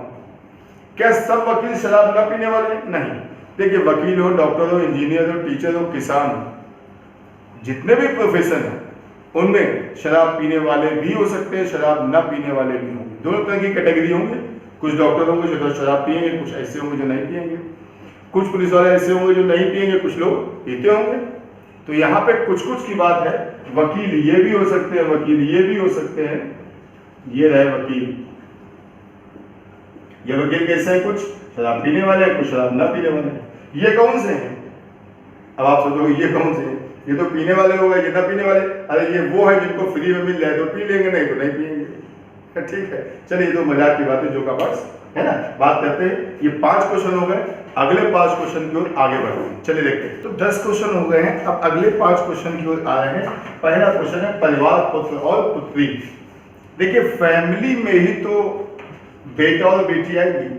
क्या सब वकील शराब न पीने वाले हैं? नहीं। देखिए, वकील हो, डॉक्टर हो, इंजीनियर हो, टीचर हो, किसान हो, जितने भी प्रोफेशन हैं उनमें शराब पीने वाले भी हो सकते हैं, शराब न पीने वाले भी होंगे। दोनों तरह की कैटेगरी होंगे। कुछ डॉक्टर होंगे जो शराब पिएंगे, कुछ ऐसे होंगे जो नहीं पिएंगे, कुछ पुलिस वाले ऐसे होंगे जो नहीं पिएंगे, कुछ लोग पीते होंगे। तो यहाँ पे कुछ कुछ की बात है। वकील ये भी हो सकते हैं, वकील ये भी हो सकते हैं। ये रहे वकील। ये वकील कैसे हैं? कुछ शराब पीने वाले हैं, कुछ शराब न पीने वाले हैं। ये कौन से हैं? अब आप सोचोगे ये कौन से हैं? ये तो पीने वाले हो गए, ये ना पीने वाले। अरे ये वो है जिनको फ्री में मिल जाए तो पी लेंगे, नहीं तो नहीं पिएंगे। ठीक है, चलिए ये तो मजाक की बात है, जो का बस है ना। बात करते हैं, ये 5 क्वेश्चन हो गए। अगले 5 क्वेश्चन की ओर आगे बढ़ते हैं। चलिए देखते हैं। तो 10 क्वेश्चन हो गए हैं, अब अगले 5 क्वेश्चन की ओर आ रहे हैं। पहला क्वेश्चन है परिवार, पुत्र और पुत्री। देखिए, फैमिली में ही तो बेटा और बेटी आएगी।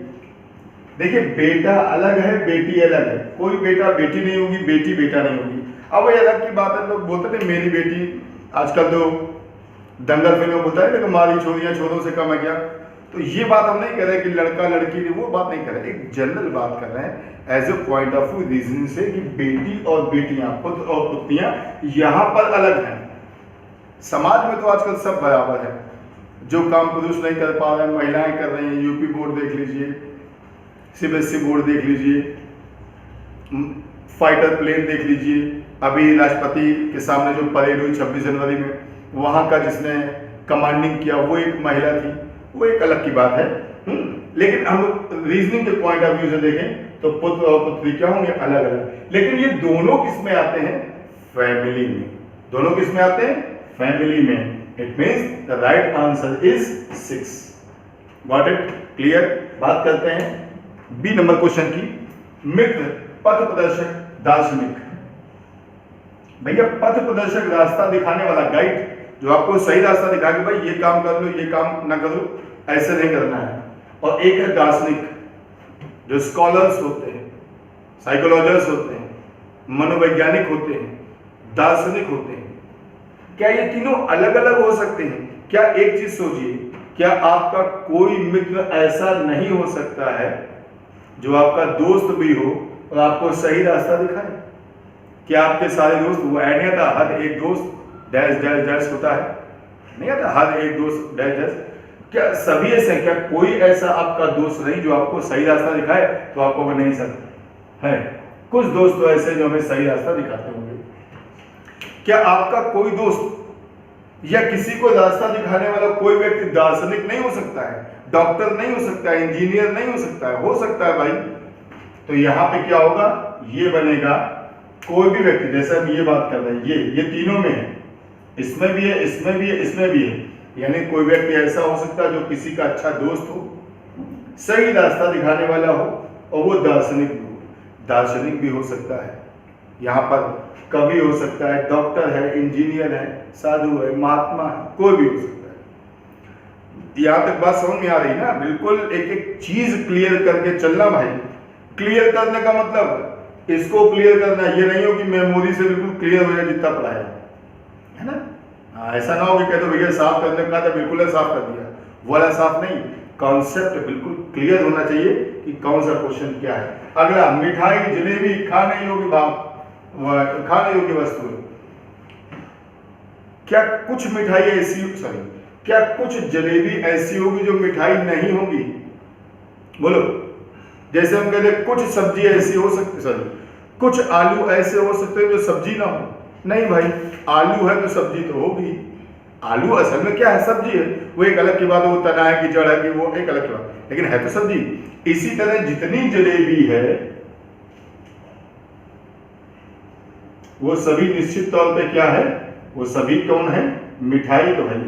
देखिए, बेटा अलग है, बेटी अलग है। कोई बेटा बेटी नहीं होगी, बेटी बेटा नहीं होगी। अब ये अलग की बात है, लोग बोलते थे मेरी बेटी, आजकल तो दंगल फिल्म में बोलता है कि हमारी छोरियां छोरों से कम है क्या। तो ये बात हम नहीं कर रहे कि लड़का लड़की नहीं, वो बात नहीं कर रहे, एक जनरल बात कर रहे हैं as a point of view reason से कि बेटी और बेटियां, पुत्र और पुत्रियां यहाँ पर अलग हैं। समाज में तो आजकल सब बराबर है। जो काम पुरुष नहीं कर पा रहे हैं महिलाएं कर रही हैं। यूपी बोर्ड देख लीजिए, सीबीएसई बोर्ड देख लीजिए, फाइटर प्लेन देख लीजिए। अभी राष्ट्रपति के सामने जो परेड हुई 26 जनवरी में, वहां का जिसने कमांडिंग किया वो एक महिला थी। वो एक अलग की बात है। लेकिन हम रीजनिंग के पॉइंट ऑफ व्यू से देखें तो पुत्र और पुत्री क्या होंगे? अलग अलग। लेकिन ये दोनों किस में आते हैं? फैमिली में। दोनों किस में आते हैं? फैमिली में। It means the right answer is 6। Got it? Clear? बात करते हैं बी नंबर क्वेश्चन की। मित्र, पथ प्रदर्शक, दार्शनिक। भैया, पथ प्रदर्शक रास्ता दिखाने वाला, गाइड, जो आपको सही रास्ता दिखा के भाई ये काम कर लो, ये काम ना करो, ऐसे नहीं करना है। और एक है दार्शनिक, जो स्कॉलर्स होते हैं, साइकोलॉजिस्ट होते हैं, मनोवैज्ञानिक होते हैं, दार्शनिक होते हैं। क्या ये तीनों अलग अलग हो सकते हैं? क्या एक चीज सोचिए, क्या आपका कोई मित्र ऐसा नहीं हो सकता है जो आपका दोस्त भी हो और आपको सही रास्ता दिखाए? क्या आपके सारे दोस्त, वो ऐड नहीं आता हर एक दोस्त डैश डैश डैश होता है, नहीं आता हर एक दोस्त डैश डैश। क्या सभी ऐसे? क्या कोई ऐसा आपका दोस्त नहीं जो आपको सही रास्ता दिखाए? तो आपको नहीं सकता है। कुछ दोस्त तो ऐसे जो हमें सही रास्ता दिखाते होंगे। क्या आपका कोई दोस्त या किसी को रास्ता दिखाने वाला कोई व्यक्ति दार्शनिक नहीं हो सकता है, डॉक्टर नहीं हो सकता है, इंजीनियर नहीं हो सकता है? हो सकता है भाई। तो यहाँ पे क्या होगा? ये बनेगा कोई भी व्यक्ति, जैसे हम ये बात कर रहे हैं, ये तीनों में है, इसमें भी है, इसमें भी है, इसमें भी है। यानी कोई व्यक्ति ऐसा हो सकता है जो किसी का अच्छा दोस्त हो, सही रास्ता दिखाने वाला हो, और वो दार्शनिक भी हो। दार्शनिक भी हो सकता है, यहाँ पर कवि हो सकता है, डॉक्टर है, इंजीनियर है, साधु है, महात्मा है, कोई भी हो सकता है। यहाँ तक बात समझ में आ रही ना? बिल्कुल एक एक चीज क्लियर करके चलना भाई। क्लियर करने का मतलब इसको क्लियर करना, ये नहीं हो कि मेमोरी से बिल्कुल क्लियर हो जाए जितना पढ़ाया है ना। ऐसा ना हो कि कहते भैया साफ करने का था, बिल्कुल साफ कर दिया, वो वाला साफ नहीं। कॉन्सेप्ट बिल्कुल क्लियर होना चाहिए कि कौन सा क्वेश्चन क्या है। अगला, मिठाई, जलेबी खाने योग्य भाव, खाने योग्य वस्तु। क्या कुछ मिठाई ऐसी, सॉरी, क्या कुछ जलेबी ऐसी होगी जो मिठाई नहीं होगी? बोलो। जैसे हम कहते हैं कुछ सब्जी ऐसी हो सकती, सॉरी, कुछ आलू ऐसे हो सकते हैं जो सब्जी ना हो। नहीं भाई, आलू है तो सब्जी तो होगी। आलू असल में क्या है? सब्जी है। वो एक अलग की बात है, वो तना है कि जड़ है कि वो एक अलग की बात, लेकिन है तो सब्जी। इसी तरह जितनी जलेबी है वो सभी निश्चित तौर पे क्या है? वो सभी कौन है? मिठाई तो है।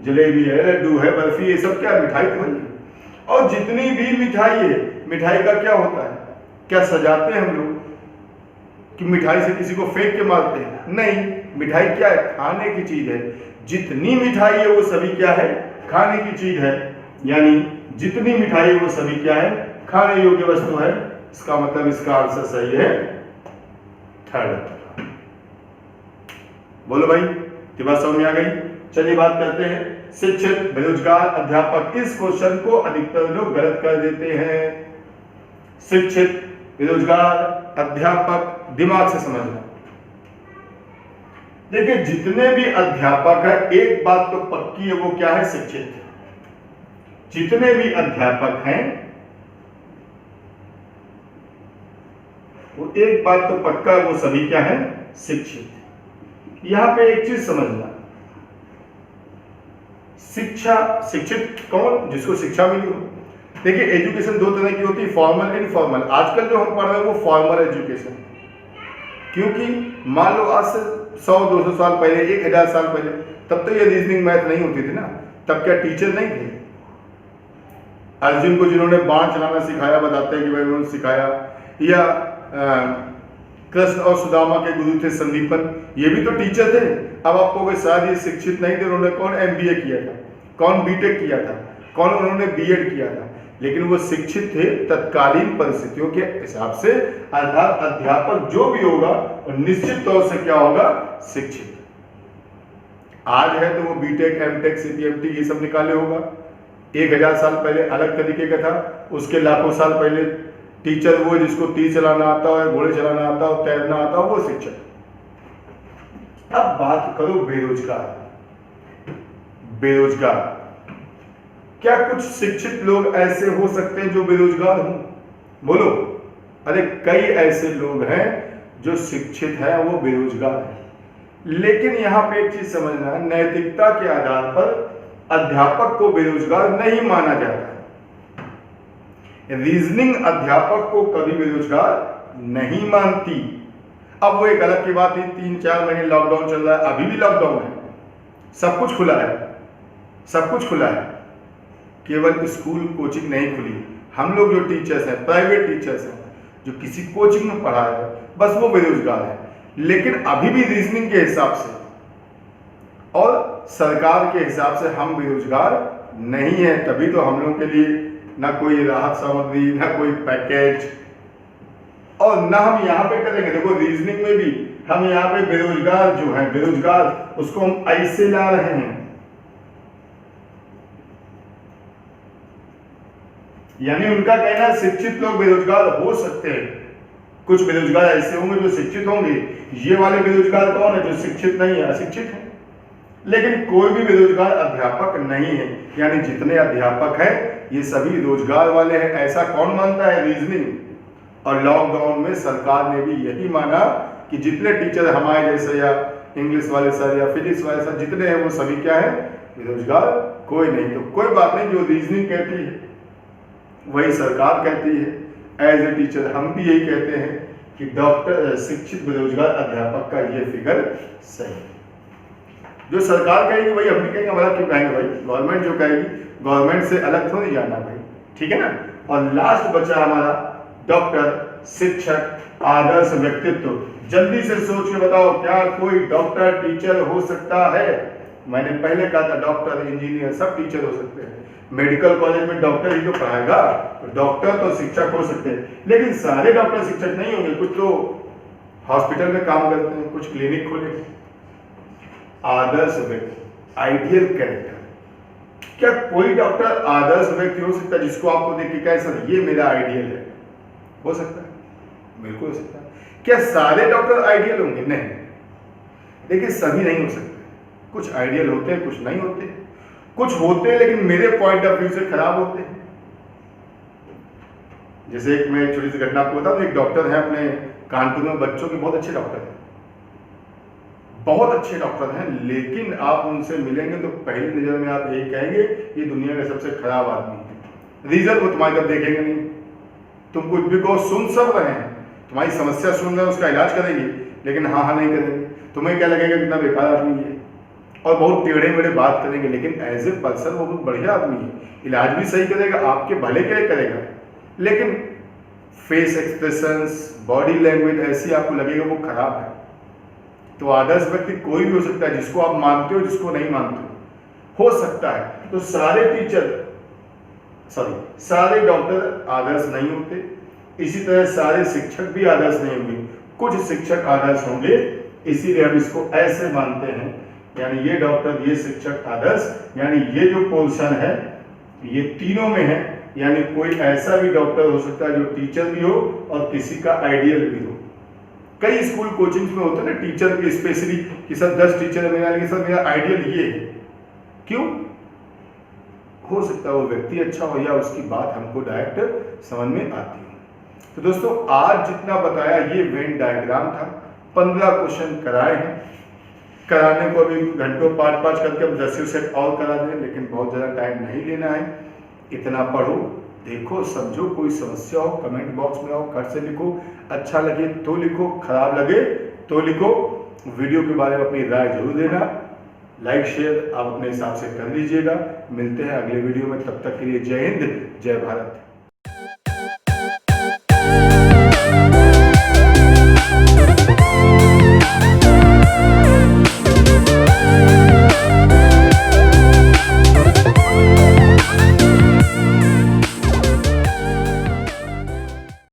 जलेबी है, लड्डू है, बर्फी, ये सब क्या है? मिठाई तो है। और जितनी भी मिठाई है, मिठाई का क्या होता है? क्या सजाते हैं हम लोग कि मिठाई से किसी को फेंक के मारते हैं? नहीं, मिठाई क्या है? खाने की चीज है। जितनी मिठाई है वो सभी क्या है? खाने की चीज है। यानी जितनी मिठाई है वो सभी क्या है? खाने योग्य वस्तु है। इसका मतलब इसका आंसर सही है थर्ड। बोलो भाई, ये बात समझ में आ गई। चलिए बात करते हैं शिक्षित बेरोजगार अध्यापक। इस क्वेश्चन को अधिकतर लोग गलत कर देते हैं। शिक्षित बेरोजगार अध्यापक, दिमाग से समझना। देखिए जितने भी अध्यापक है, एक बात तो पक्की है, वो क्या है? शिक्षित। जितने भी अध्यापक हैं वो एक बात तो पक्का है, वो सभी क्या है? शिक्षित। यहां पे एक चीज समझना, शिक्षा, शिक्षित कौन? जिसको शिक्षा मिली हो। देखिए एजुकेशन दो तरह की होती है, फॉर्मल, इनफॉर्मल। आजकल जो हम पढ़ रहे हैं वो फॉर्मल एजुकेशन, क्योंकि मान लो आज से 100-200 साल पहले, 1000 साल पहले, तब तो ये रीजनिंग मैथ नहीं होती थी ना। तब क्या टीचर नहीं थे? अर्जुन को जिन्होंने बाण चलाना सिखाया, बताते हैं कि भाई उन्होंने सिखाया, या कृष्ण और सुदामा के गुरु थे संदीपन, ये भी तो टीचर थे। अब आपको कोई शायद ये शिक्षित नहीं थे, उन्होंने कौन MBA किया था, कौन BTech किया था, कौन उन्होंने B.Ed किया था, लेकिन वो शिक्षित थे तत्कालीन परिस्थितियों के हिसाब से। अर्थात अध्यापक जो भी होगा वो निश्चित तौर से क्या होगा? शिक्षित। आज है तो वो B.Tech, M.Tech, CPMT ये सब निकाले होगा। 1000 साल पहले अलग तरीके का था, उसके लाखों साल पहले टीचर वो जिसको तीर चलाना आता हो, घोड़े चलाना आता हो, तैरना आता हो, वो शिक्षक। अब बात करो बेरोजगार। बेरोजगार, क्या कुछ शिक्षित लोग ऐसे हो सकते हैं जो बेरोजगार हों? बोलो। अरे कई ऐसे लोग हैं जो शिक्षित हैं, वो बेरोजगार हैं। लेकिन यहां पे एक चीज समझना है, नैतिकता के आधार पर अध्यापक को बेरोजगार नहीं माना जाता है। रीजनिंग अध्यापक को कभी बेरोजगार नहीं मानती। अब वो एक अलग की बात है, 3-4 महीने लॉकडाउन चल रहा है, अभी भी लॉकडाउन है, सब कुछ खुला है, सब कुछ खुला है, केवल स्कूल कोचिंग नहीं खुली। हम लोग जो टीचर्स हैं, प्राइवेट टीचर्स हैं, जो किसी कोचिंग में पढ़ा है, बस वो बेरोजगार है। लेकिन अभी भी रीजनिंग के हिसाब से और सरकार के हिसाब से हम बेरोजगार नहीं है। तभी तो हम लोग के लिए ना कोई राहत सामग्री, ना कोई पैकेज, और ना हम यहाँ पे करेंगे। देखो रीजनिंग में भी हम यहाँ पे बेरोजगार जो है, बेरोजगार उसको हम ऐसे ला रहे हैं, यानी उनका कहना शिक्षित लोग बेरोजगार हो सकते हैं। कुछ बेरोजगार ऐसे होंगे जो शिक्षित होंगे, ये वाले बेरोजगार कौन है? जो शिक्षित नहीं है, अशिक्षित है। लेकिन कोई भी बेरोजगार अध्यापक नहीं है, यानी जितने अध्यापक हैं ये सभी रोजगार वाले हैं। ऐसा कौन मानता है? रीजनिंग। और लॉकडाउन में सरकार ने भी यही माना कि जितने टीचर हमारे जैसे, या इंग्लिश वाले सर, या फिजिक्स वाले सर जितने हैं, वो सभी क्या है? बेरोजगार। कोई नहीं। तो कोई बात नहीं, जो रीजनिंग कहती है वही सरकार कहती है। एज ए टीचर हम भी यही कहते हैं कि डॉक्टर, शिक्षित बेरोजगार अध्यापक का ये फिगर सही है। जो सरकार कहेगी वही हम भी कहेंगे, हमारा क्यों कहेंगे भाई? गवर्नमेंट जो कहेगी, गवर्नमेंट से अलग थोड़ी जाना भाई, ठीक है ना। और लास्ट बचा हमारा डॉक्टर, शिक्षक, आदर्श व्यक्तित्व। जल्दी से सोच के बताओ, क्या कोई डॉक्टर टीचर हो सकता है? मैंने पहले कहा था डॉक्टर, इंजीनियर सब टीचर हो सकते हैं। मेडिकल कॉलेज में डॉक्टर ही तो पढ़ाएगा, तो डॉक्टर तो शिक्षक हो सकते हैं। लेकिन सारे डॉक्टर शिक्षक नहीं होंगे, कुछ तो हॉस्पिटल में काम करते हैं, कुछ क्लिनिक खोले। आदर्श व्यक्ति, आइडियल कैरेक्टर, क्या कोई डॉक्टर आदर्श व्यक्ति हो सकता है जिसको आपको देख के कहे सर ये मेरा आइडियल है? हो सकता है, बिल्कुल हो सकता है। क्या सारे डॉक्टर आइडियल होंगे? नहीं। देखिए सभी नहीं हो सकते, कुछ आइडियल होते हैं, कुछ नहीं होते, कुछ होते हैं लेकिन मेरे पॉइंट ऑफ व्यू से खराब होते हैं। जैसे एक मैं छोटी सी घटना आपको बताऊं, एक डॉक्टर है अपने कानपुर में, बच्चों के बहुत अच्छे डॉक्टर हैं, बहुत अच्छे डॉक्टर हैं, लेकिन आप उनसे मिलेंगे तो पहली नजर में आप यही कहेंगे ये दुनिया का सबसे खराब आदमी है। रीजन वो तुम्हारी तरफ देखेंगे नहीं, तुम कुछ भी कहो सुन सब रहे हैं, तुम्हारी समस्या सुन रहे हैं, उसका इलाज करेंगे, लेकिन हाँ नहीं करेंगे। तुम्हें क्या लगेगा कितना बेकार आदमी है, और बहुत टेढ़े मेढ़े बात करेंगे, लेकिन एज ए पर्सन वो बहुत बढ़िया आदमी है, इलाज भी सही करेगा, आपके भले के लिए करेगा। लेकिन फेस एक्सप्रेशंस, बॉडी लैंग्वेज ऐसी आपको लगेगा वो खराब है। तो आदर्श व्यक्ति कोई भी हो सकता है, जिसको आप मानते हो, जिसको नहीं मानते हो सकता है। तो सारे टीचर, सारे डॉक्टर आदर्श नहीं होते, इसी तरह सारे शिक्षक भी आदर्श नहीं होंगे। कुछ शिक्षक आदर्श होंगे, इसीलिए हम इसको ऐसे मानते हैं, यानी ये डॉक्टर, ये शिक्षक आदर्श, यानी ये जो पोजीशन है ये तीनों में है। यानी कोई ऐसा भी डॉक्टर हो सकता है जो टीचर भी हो और किसी का आइडियल भी हो। कई स्कूल कोचिंग में होता है ना टीचर की स्पेशली कि सर 10 टीचर है मेरा, लेकिन सर मेरा आइडियल ये है। क्यों? हो सकता है वो व्यक्ति अच्छा हो या उसकी बात हमको डायरेक्ट समझ में आती हो। तो दोस्तों आज जितना बताया ये वेन डायग्राम था। 15 क्वेश्चन कराए हैं, कराने को अभी घंटों 5-5 करके हम 10 सेट और करा दें, लेकिन बहुत ज़्यादा टाइम नहीं लेना है। इतना पढ़ो, देखो, समझो। कोई समस्या हो कमेंट बॉक्स में आओ, खट से लिखो। अच्छा लगे तो लिखो, खराब लगे तो लिखो। वीडियो के बारे में अपनी राय जरूर देना। लाइक शेयर आप अपने हिसाब से कर लीजिएगा। मिलते हैं अगले वीडियो में, तब तक के लिए जय हिंद, जय भारत।